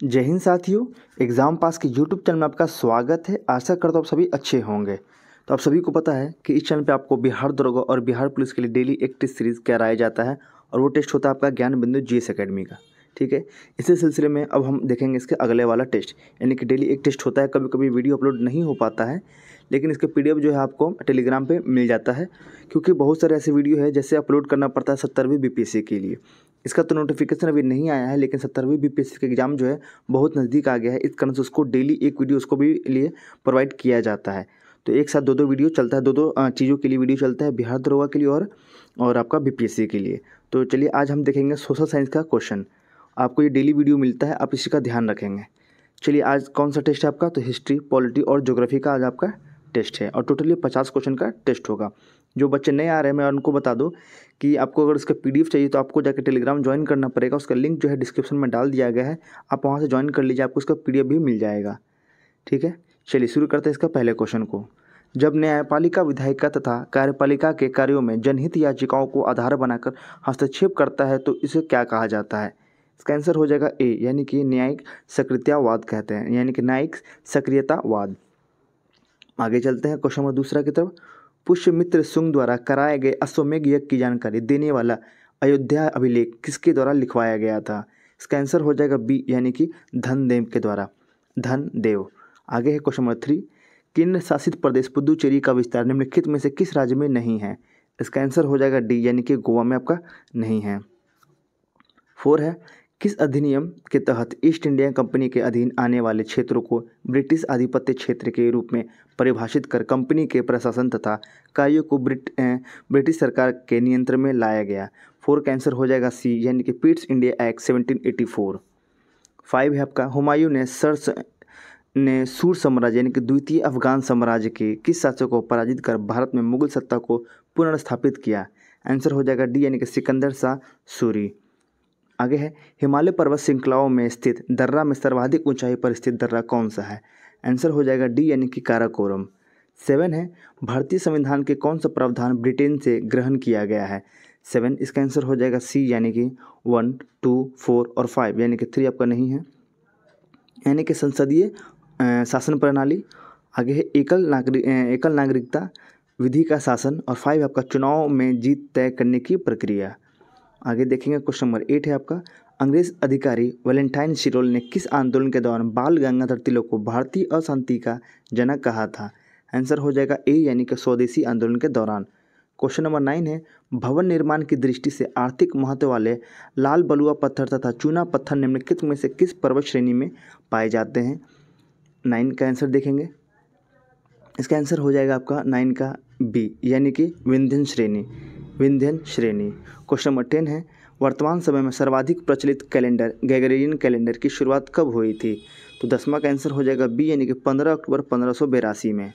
जय हिंद साथियों, exam pass के यूट्यूब चैनल में आपका स्वागत है। आशा करता हूँ आप सभी अच्छे होंगे। तो आप सभी को पता है कि इस चैनल पे आपको बिहार दरोगा और बिहार पुलिस के लिए डेली एक टेस्ट सीरीज़ कराया जाता है और वो टेस्ट होता है आपका ज्ञान बिंदु जीएस एकेडमी का। ठीक है, इसी सिलसिले में अब हम देखेंगे इसके अगले वाला टेस्ट, यानी कि डेली एक टेस्ट होता है। कभी कभी वीडियो अपलोड नहीं हो पाता है, लेकिन इसका PDF जो है आपको टेलीग्राम पे मिल जाता है, क्योंकि बहुत सारे ऐसे वीडियो है जैसे अपलोड करना पड़ता है 70वीं BPSC के लिए। इसका तो नोटिफिकेशन अभी नहीं आया है, लेकिन 70वीं BPSC का एग्ज़ाम जो है बहुत नज़दीक आ गया है। इस कारण से उसको डेली एक वीडियो उसको भी लिए प्रोवाइड किया जाता है। तो एक साथ दो वीडियो चलता है, दो चीज़ों के लिए वीडियो चलता है, बिहार दरोगा के लिए और आपका BPSC के लिए। तो चलिए आज हम देखेंगे सोशल साइंस का क्वेश्चन। आपको ये डेली वीडियो मिलता है, आप इसी का ध्यान रखेंगे। चलिए आज कौन सा टेस्ट है आपका, तो हिस्ट्री, पॉलिटी और ज्योग्राफी का आज आपका टेस्ट है और टोटली 50 क्वेश्चन का टेस्ट होगा। जो बच्चे नए आ रहे हैं मैं उनको बता दूं कि आपको अगर इसका PDF चाहिए तो आपको जाकर टेलीग्राम ज्वाइन करना पड़ेगा। उसका लिंक जो है डिस्क्रिप्शन में डाल दिया गया है, आप वहां से ज्वाइन कर लीजिए, आपको उसका PDF भी मिल जाएगा। ठीक है, चलिए शुरू करते हैं इसका पहले क्वेश्चन को। जब न्यायपालिका विधायिका तथा कार्यपालिका के कार्यों में जनहित याचिकाओं को आधार बनाकर हस्तक्षेप करता है तो इसे क्या कहा जाता है? इसका आंसर हो जाएगा ए, यानी कि न्यायिक सक्रियतावाद कहते हैं, यानी कि न्यायिक सक्रियतावाद। आगे चलते हैं क्वेश्चन नंबर दूसरा की तरफ। पुष्यमित्र सुंग द्वारा कराए गए अश्वमेध यज्ञ की जानकारी देने वाला अयोध्या अभिलेख किसके द्वारा लिखवाया गया था? इसका आंसर हो जाएगा बी, यानी कि धनदेव के द्वारा, धनदेव। आगे है क्वेश्चन नंबर 3। केंद्र शासित प्रदेश पुदुचेरी का विस्तार निम्नलिखित में से किस राज्य में नहीं है? इसका आंसर हो जाएगा डी, यानी कि गोवा में आपका नहीं है। 4 है, किस अधिनियम के तहत ईस्ट इंडिया कंपनी के अधीन आने वाले क्षेत्रों को ब्रिटिश आधिपत्य क्षेत्र के रूप में परिभाषित कर कंपनी के प्रशासन तथा कार्यों को ब्रिटिश सरकार के नियंत्रण में लाया गया? 4 का आंसर हो जाएगा सी, यानी कि पिट्स इंडिया एक्ट 1784। 5 है आपका, हुमायूं ने सूर साम्राज्य यानी कि द्वितीय अफगान साम्राज्य के किस शासक को पराजित कर भारत में मुगल सत्ता को पुनर्स्थापित किया? आंसर हो जाएगा डी, यानी कि सिकंदर शाह सूरी। आगे है, हिमालय पर्वत श्रृंखलाओं में स्थित दर्रा में सर्वाधिक ऊंचाई पर स्थित दर्रा कौन सा है? आंसर हो जाएगा डी, यानी कि काराकोरम। 7 है, भारतीय संविधान के कौन सा प्रावधान ब्रिटेन से ग्रहण किया गया है? 7, इसका आंसर हो जाएगा सी, यानी कि 1, 2, 4 और 5, यानी कि 3 आपका नहीं है, यानी कि संसदीय शासन प्रणाली। आगे है एकल नागरिकता विधि का शासन और 5 आपका चुनाव में जीत तय करने की प्रक्रिया। आगे देखेंगे क्वेश्चन नंबर 8 है आपका, अंग्रेज अधिकारी वैलेंटाइन शिरोल ने किस आंदोलन के दौरान बाल गंगाधर तिलक को भारतीय अशांति का जनक कहा था? आंसर हो जाएगा ए, यानी कि स्वदेशी आंदोलन के दौरान। क्वेश्चन नंबर 9 है, भवन निर्माण की दृष्टि से आर्थिक महत्व वाले लाल बलुआ पत्थर तथा चूना पत्थर निम्नलिखित में से किस पर्वत श्रेणी में पाए जाते हैं? 9 का आंसर देखेंगे, इसका आंसर हो जाएगा आपका 9 का बी, यानी कि विंध्यन श्रेणी। क्वेश्चन नंबर 10 है, वर्तमान समय में सर्वाधिक प्रचलित कैलेंडर ग्रेगोरियन कैलेंडर की शुरुआत कब हुई थी? तो 10वां का आंसर हो जाएगा बी, यानी कि 15 अक्टूबर 1582 में।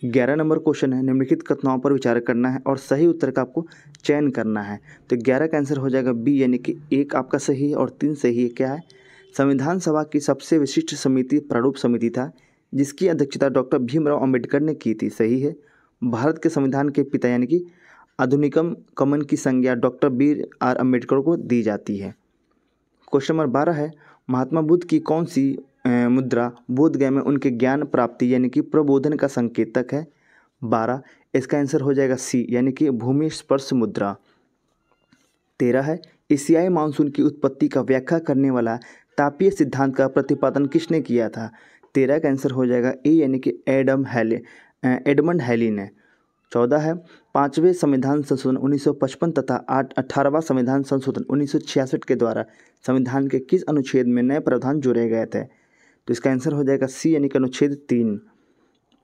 11 नंबर क्वेश्चन है, निम्नलिखित कथनों पर विचार करना है और सही उत्तर का आपको चयन करना है। तो 11 का आंसर हो जाएगा बी, यानी कि 1 आपका सही है और 3 सही है। क्या है? संविधान सभा की सबसे विशिष्ट समिति प्रारूप समिति था जिसकी अध्यक्षता डॉक्टर भीमराव अंबेडकर ने की थी। सही है। भारत के संविधान के पिता यानी कि आधुनिकम कमन की संज्ञा डॉक्टर BR अम्बेडकर को दी जाती है। क्वेश्चन नंबर 12 है, महात्मा बुद्ध की कौन सी मुद्रा बोधगया में उनके ज्ञान प्राप्ति यानी कि प्रबोधन का संकेतक है? 12, इसका आंसर हो जाएगा सी, यानी कि भूमि स्पर्श मुद्रा। 13 है, एशियाई मानसून की उत्पत्ति का व्याख्या करने वाला तापीय सिद्धांत का प्रतिपादन किसने किया था? 13 का आंसर हो जाएगा ए, यानी कि एडमंड हैली ने। 14 है, 5वें संविधान संशोधन 1955 तथा 18वां संविधान संशोधन 1966 के द्वारा संविधान के किस अनुच्छेद में नए प्रावधान जोड़े गए थे? तो इसका आंसर हो जाएगा सी, यानी कि अनुच्छेद 3।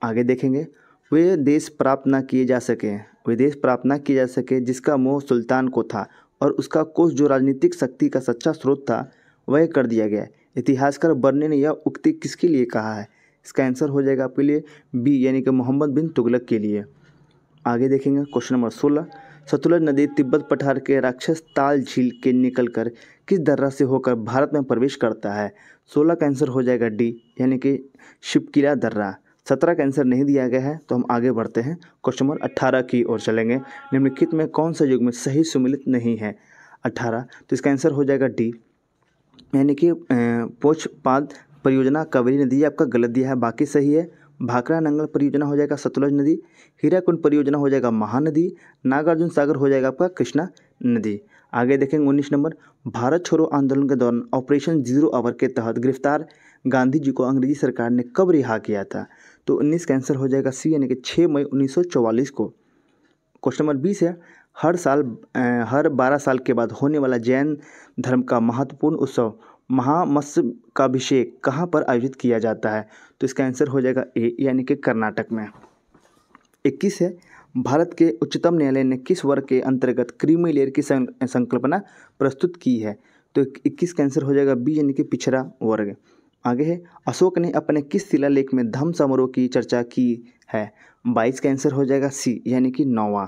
आगे देखेंगे, वे देश प्राप्त न किए जा सके जिसका मोह सुल्तान को था और उसका कोष जो राजनीतिक शक्ति का सच्चा स्रोत था वह कर दिया गया। इतिहासकार बर्ने ने यह उक्ति किसके लिए कहा है? इसका आंसर हो जाएगा आपके लिए बी, यानी कि मोहम्मद बिन तुगलक के लिए। आगे देखेंगे क्वेश्चन नंबर 16, सतलुज नदी तिब्बत पठार के राक्षस ताल झील के निकलकर किस दर्रा से होकर भारत में प्रवेश करता है? 16 का आंसर हो जाएगा डी, यानी कि शिवकिला दर्रा। 17 का आंसर नहीं दिया गया है, तो हम आगे बढ़ते हैं क्वेश्चन नंबर 18 की ओर चलेंगे। निम्नलिखित में कौन सा युग में सही सुमेलित नहीं है? 18, तो इसका आंसर हो जाएगा डी, यानी कि पोचपाद परियोजना कावेरी नदी आपका गलत दिया है, बाकी सही है। भाखड़ा नंगल परियोजना हो जाएगा सतलुज नदी। हीराकुंड परियोजना हो जाएगा महानदी। नागार्जुन सागर हो जाएगा आपका कृष्णा नदी। आगे देखेंगे 19 नंबर, भारत छोड़ो आंदोलन के दौरान ऑपरेशन 0 आवर के तहत गिरफ्तार गांधी जी को अंग्रेजी सरकार ने कब रिहा किया था? तो 19 का आंसर हो जाएगा सी, यानी कि 6 मई 1944 को। क्वेश्चन नंबर 20 है, हर 12 साल के बाद होने वाला जैन धर्म का महत्वपूर्ण उत्सव महामस्तकाभिषेक कहाँ पर आयोजित किया जाता है? तो इसका आंसर हो जाएगा ए, यानी कि कर्नाटक में। 21 है, भारत के उच्चतम न्यायालय ने किस वर्ग के अंतर्गत क्रीमी लेयर की संकल्पना प्रस्तुत की है? तो 21 का आंसर हो जाएगा बी, यानी कि पिछड़ा वर्ग। आगे है, अशोक ने अपने किस शिलालेख में धम्म समारोह की चर्चा की है? 22 का आंसर हो जाएगा सी, यानी कि 9वां।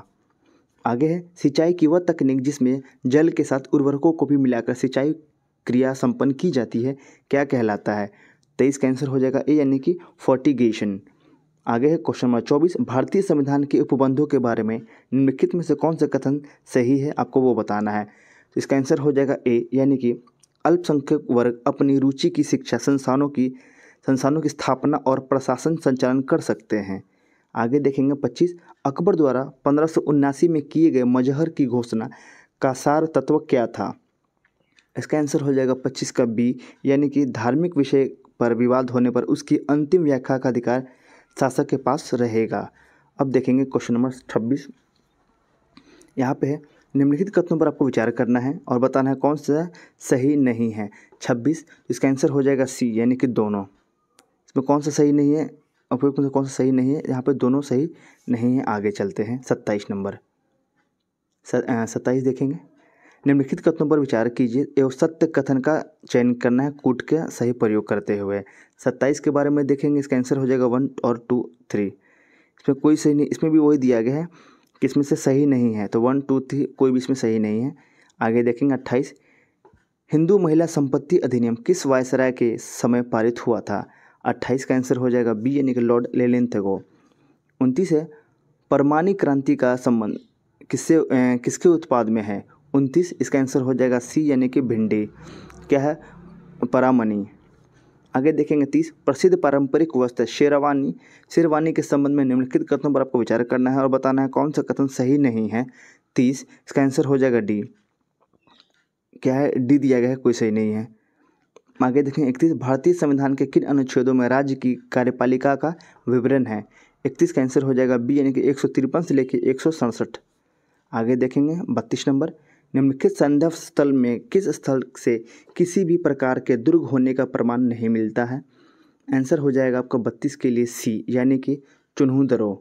आगे है, सिंचाई की वह तकनीक जिसमें जल के साथ उर्वरकों को भी मिलाकर सिंचाई क्रिया संपन्न की जाती है, क्या कहलाता है? 23 का आंसर हो जाएगा ए, यानी कि फर्टिगेशन। आगे है क्वेश्चन नंबर 24, भारतीय संविधान के उपबंधों के बारे में निम्नलिखित में से कौन सा कथन सही है, आपको वो बताना है। तो इसका आंसर हो जाएगा ए, यानी कि अल्पसंख्यक वर्ग अपनी रुचि की शिक्षा संस्थानों की स्थापना और प्रशासन संचालन कर सकते हैं। आगे देखेंगे 25, अकबर द्वारा 1579 में किए गए मजहर की घोषणा का सार तत्व क्या था? इसका आंसर हो जाएगा 25 का बी, यानी कि धार्मिक विषय पर विवाद होने पर उसकी अंतिम व्याख्या का अधिकार शासक के पास रहेगा। अब देखेंगे क्वेश्चन नंबर 26, यहाँ पे है, निम्नलिखित कथनों पर आपको विचार करना है और बताना है कौन सा सही नहीं है। 26, इसका आंसर हो जाएगा सी, यानी कि दोनों। इसमें कौन सा सही नहीं है, उपयुक्त में कौन सा सही नहीं है? यहाँ पे दोनों सही नहीं है। आगे चलते हैं 27 नंबर। 27 देखेंगे, निम्नलिखित कथनों पर विचार कीजिए एवं सत्य कथन का चयन करना है कूट के सही प्रयोग करते हुए। 27 के बारे में देखेंगे, इसका आंसर हो जाएगा 1 और 2, 3। इसमें कोई सही नहीं, इसमें भी वही दिया गया है कि इसमें से सही नहीं है, तो 1, 2, 3 कोई भी इसमें सही नहीं है। आगे देखेंगे 28, हिंदू महिला संपत्ति अधिनियम किस वायसराय के समय पारित हुआ था? 28 का आंसर हो जाएगा बी, यानी कि लॉर्ड लेलेंथगो। 29 है, परमाणु क्रांति का संबंध किसके उत्पाद में है? 29, इसका आंसर हो जाएगा सी, यानी कि भिंडी। क्या है? परामनी। आगे देखेंगे 30, प्रसिद्ध पारंपरिक वस्त्र शेरवानी के संबंध में निम्नलिखित कथनों पर आपको विचार करना है और बताना है कौन सा कथन सही नहीं है। 30, इसका आंसर हो जाएगा डी। क्या है? डी दिया गया है, कोई सही नहीं है। आगे देखें 31, भारतीय संविधान के किन अनुच्छेदों में राज्य की कार्यपालिका का विवरण है? 31 का आंसर हो जाएगा बी, यानी कि 153 से लेकर 167। आगे देखेंगे 32 नंबर, निम्नलिखित संदर्भ स्थल में किस स्थल से किसी भी प्रकार के दुर्ग होने का प्रमाण नहीं मिलता है? आंसर हो जाएगा आपका 32 के लिए सी, यानी कि चुन्हू।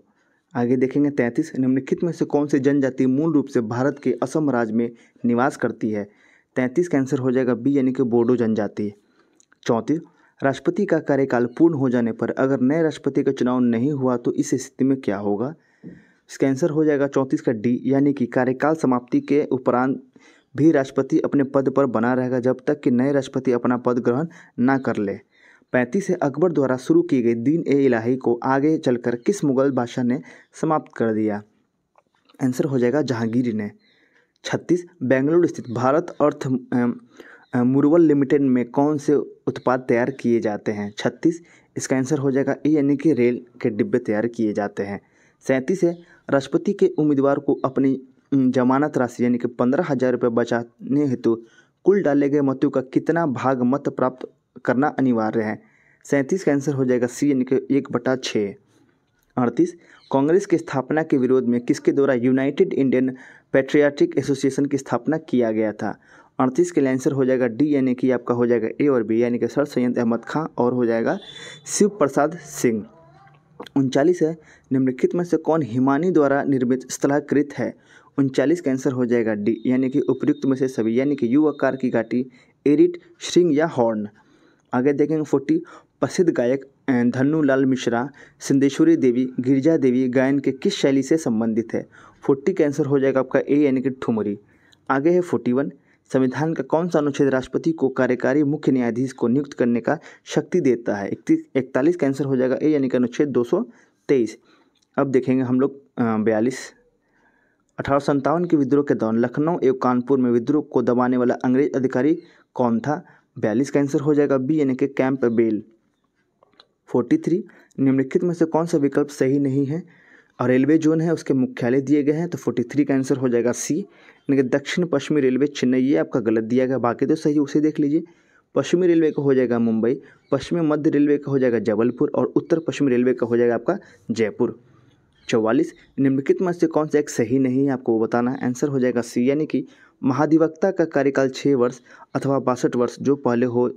आगे देखेंगे 33, निम्नलिखित में से कौन सी जनजाति मूल रूप से भारत के असम राज्य में निवास करती है? 33 का आंसर हो जाएगा बी, यानी कि बोडो जनजाति। 34, राष्ट्रपति का कार्यकाल पूर्ण हो जाने पर अगर नए राष्ट्रपति का चुनाव नहीं हुआ तो इस स्थिति में क्या होगा? इसका आंसर हो जाएगा 34 का डी, यानी कि कार्यकाल समाप्ति के उपरांत भी राष्ट्रपति अपने पद पर बना रहेगा जब तक कि नए राष्ट्रपति अपना पद ग्रहण ना कर ले। 35 है, अकबर द्वारा शुरू की गई दीन-ए-इलाही को आगे चलकर किस मुगल बादशाह ने समाप्त कर दिया? आंसर हो जाएगा जहांगीर ने। 36, बेंगलुरु स्थित भारत अर्थ मुरवल लिमिटेड में कौन से उत्पाद तैयार किए जाते हैं? 36, इसका आंसर हो जाएगा ए, यानी कि रेल के डिब्बे तैयार किए जाते हैं। 37 है, राष्ट्रपति के उम्मीदवार को अपनी जमानत राशि यानी कि 15,000 रुपये बचाने हेतु कुल डाले गए मतों का कितना भाग मत प्राप्त करना अनिवार्य है? 37 का आंसर हो जाएगा सी, यानी कि 1/6। 38, कांग्रेस की स्थापना के विरोध में किसके द्वारा यूनाइटेड इंडियन पैट्रियाटिक एसोसिएशन की स्थापना किया गया था? 38 के लिए आंसर हो जाएगा डी, यानी कि आपका हो जाएगा ए और बी, यानी कि सर सैयद अहमद खां और हो जाएगा शिव प्रसाद सिंह। 39 है, निम्नलिखित में से कौन हिमानी द्वारा निर्मित स्थलाकृत है? 39 का आंसर हो जाएगा डी, यानी कि उपयुक्त में से सभी, यानी कि यू आकार की घाटी, एरिट, श्रृंग या हॉर्न। आगे देखेंगे 40, प्रसिद्ध गायक धन्नूलाल मिश्रा सिद्धेश्वरी देवी गिरिजा देवी गायन के किस शैली से संबंधित है? 40 का आंसर हो जाएगा आपका ए, यानी कि ठुमरी। आगे है 41, संविधान का कौन सा अनुच्छेद राष्ट्रपति को कार्यकारी मुख्य न्यायाधीश को नियुक्त करने का शक्ति देता है? 41 का आंसर हो जाएगा ए, यानी कि अनुच्छेद 223। अब देखेंगे हम लोग 42, 1857 के विद्रोह के दौरान लखनऊ एवं कानपुर में विद्रोह को दबाने वाला अंग्रेज अधिकारी कौन था? 42 का आंसर हो जाएगा बी यानी कि कैंप बेल। 43 निम्नलिखित में से कौन सा विकल्प सही नहीं है और रेलवे जोन है उसके मुख्यालय दिए गए हैं, तो 43 का आंसर हो जाएगा सी यानी कि दक्षिण पश्चिमी रेलवे चेन्नई। ये आपका गलत दिया गया, बाकी तो सही, उसे देख लीजिए। पश्चिमी रेलवे का हो जाएगा मुंबई, पश्चिमी मध्य रेलवे का हो जाएगा जबलपुर और उत्तर पश्चिमी रेलवे का हो जाएगा आपका जयपुर। 44 निम्नलिखित में से कौन सा एक सही नहीं है, आपको वो बताना है। आंसर हो जाएगा सी यानी कि महाधिवक्ता का कार्यकाल 6 वर्ष अथवा 62 वर्ष जो पहले हो,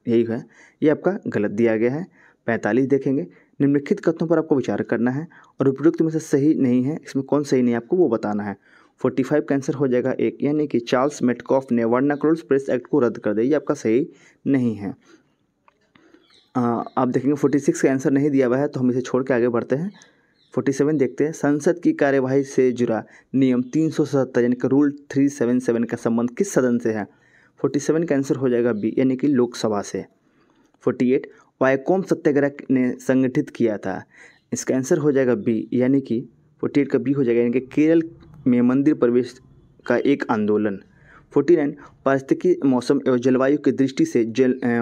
यही है। ये आपका गलत दिया गया है। 45 देखेंगे, निम्नलिखित कथनों पर आपको विचार करना है और उपयुक्त में से सही नहीं है, इसमें कौन सही नहीं है आपको वो बताना है। 45 का आंसर हो जाएगा एक यानी कि चार्ल्स मेटकॉफ ने वर्नाक्युलर प्रेस एक्ट को रद्द कर दिया, ये आपका सही नहीं है। आप देखेंगे 46 का आंसर नहीं दिया हुआ है, तो हम इसे छोड़ के आगे बढ़ते हैं। 47 देखते हैं, संसद की कार्यवाही से जुड़ा नियम 377 यानी कि रूल 377 का संबंध किस सदन से है। 47 का आंसर हो जाएगा बी यानी कि लोकसभा से। 48 वायकोम सत्याग्रह ने संगठित किया था, इसका आंसर हो जाएगा बी यानी कि 48 का बी हो जाएगा यानी कि केरल में मंदिर प्रवेश का एक आंदोलन। 49 पारिस्थितिकी मौसम एवं जलवायु की दृष्टि से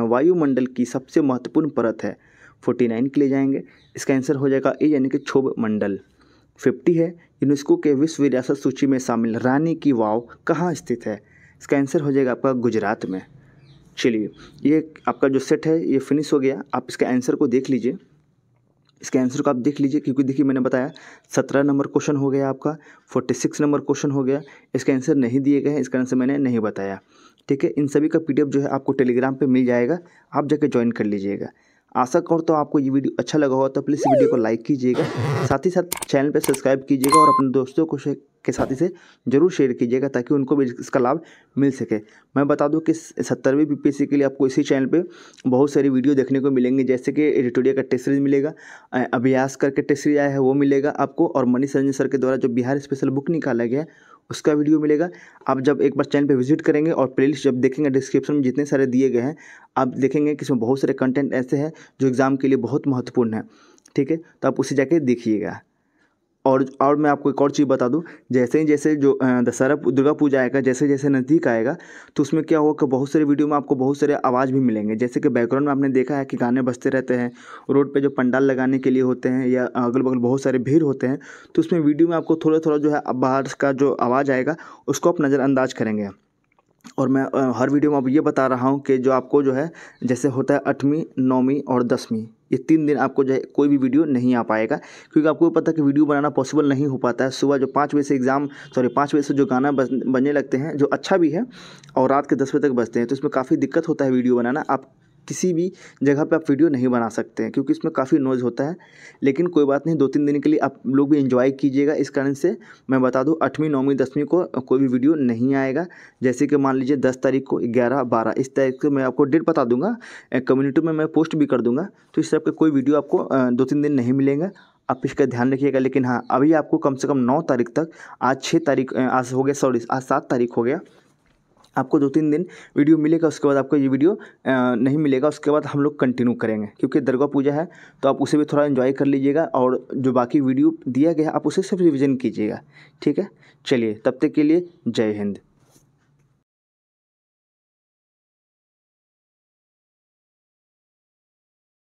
वायुमंडल की सबसे महत्वपूर्ण परत है। 49 के लिए जाएंगे, इसका आंसर हो जाएगा ए यानी कि क्षोभ मंडल। 50 है यूनेस्को के विश्व विरासत सूची में शामिल रानी की वाव कहाँ स्थित है, इसका आंसर हो जाएगा आपका गुजरात में। चलिए, ये आपका जो सेट है ये फिनिश हो गया। आप इसके आंसर को देख लीजिए, इसके आंसर को आप देख लीजिए, क्योंकि देखिए मैंने बताया 17 नंबर क्वेश्चन हो गया आपका, 46 नंबर क्वेश्चन हो गया, इसके आंसर नहीं दिए गए हैं, इसका आंसर मैंने नहीं बताया। ठीक है, इन सभी का PDF जो है आपको टेलीग्राम पे मिल जाएगा, आप जाके ज्वाइन कर लीजिएगा। आशा करो तो आपको ये वीडियो अच्छा लगा हो तो प्लीज़ वीडियो को लाइक कीजिएगा, साथ ही साथ चैनल पर सब्सक्राइब कीजिएगा और अपने दोस्तों को के साथ इसे ज़रूर शेयर कीजिएगा ताकि उनको भी इसका लाभ मिल सके। मैं बता दूं कि 70वीं BPSC के लिए आपको इसी चैनल पे बहुत सारी वीडियो देखने को मिलेंगी, जैसे कि एडिटोरियल का टेस्ट सीरीज मिलेगा, अभ्यास करके टेस्ट सीरीज आया है वो मिलेगा आपको, और मनीष रंजन सर के द्वारा जो बिहार स्पेशल बुक निकाला गया है उसका वीडियो मिलेगा। आप जब एक बार चैनल पे विजिट करेंगे और प्लेलिस्ट जब देखेंगे, डिस्क्रिप्शन में जितने सारे दिए गए हैं आप देखेंगे कि इसमें बहुत सारे कंटेंट ऐसे हैं जो एग्ज़ाम के लिए बहुत महत्वपूर्ण है। ठीक है, तो आप उसे जाके देखिएगा। और मैं आपको एक और चीज़ बता दूं, जैसे जो दशहरा दुर्गा पूजा आएगा, जैसे जैसे नज़दीक आएगा तो उसमें क्या होगा कि बहुत सारे वीडियो में आपको बहुत सारे आवाज़ भी मिलेंगे, जैसे कि बैकग्राउंड में आपने देखा है कि गाने बजते रहते हैं, रोड पे जो पंडाल लगाने के लिए होते हैं या अगल बगल बहुत सारे भीड़ होते हैं, तो उसमें वीडियो में आपको थोड़ा थोड़ा जो है बाहर का जो आवाज़ आएगा उसको आप नज़रअंदाज करेंगे। और मैं हर वीडियो में अब ये बता रहा हूँ कि जो आपको जो है जैसे होता है 8वीं 9वीं और 10वीं, ये 3 दिन आपको जो है कोई भी वीडियो नहीं आ पाएगा, क्योंकि आपको पता है कि वीडियो बनाना पॉसिबल नहीं हो पाता है। सुबह जो 5 बजे से 5 बजे से जो गाना बजने लगते हैं जो अच्छा भी है, और रात के 10 बजे तक बजते हैं, तो इसमें काफ़ी दिक्कत होता है वीडियो बनाना। आप किसी भी जगह पे आप वीडियो नहीं बना सकते हैं क्योंकि इसमें काफ़ी नॉइज़ होता है। लेकिन कोई बात नहीं, 2-3 दिन के लिए आप लोग भी एंजॉय कीजिएगा। इस कारण से मैं बता दूं 8वीं 9वीं 10वीं को कोई भी वीडियो नहीं आएगा। जैसे कि मान लीजिए 10 तारीख को, 11, 12 इस तारीख को मैं आपको डेट बता दूंगा, कम्युनिटी में मैं पोस्ट भी कर दूंगा, तो इस तरह के कोई वीडियो आपको 2-3 दिन नहीं मिलेंगे, आप इसका ध्यान रखिएगा। लेकिन हाँ, अभी आपको कम से कम 9 तारीख तक, आज 6 तारीख आज हो गया, सॉरी आज 7 तारीख हो गया, आपको 2-3 दिन वीडियो मिलेगा, उसके बाद आपको ये वीडियो नहीं मिलेगा। उसके बाद हम लोग कंटिन्यू करेंगे क्योंकि दुर्गा पूजा है, तो आप उसे भी थोड़ा एंजॉय कर लीजिएगा और जो बाकी वीडियो दिया गया आप उसे सिर्फ रिवीजन कीजिएगा। ठीक है, चलिए तब तक के लिए जय हिंद।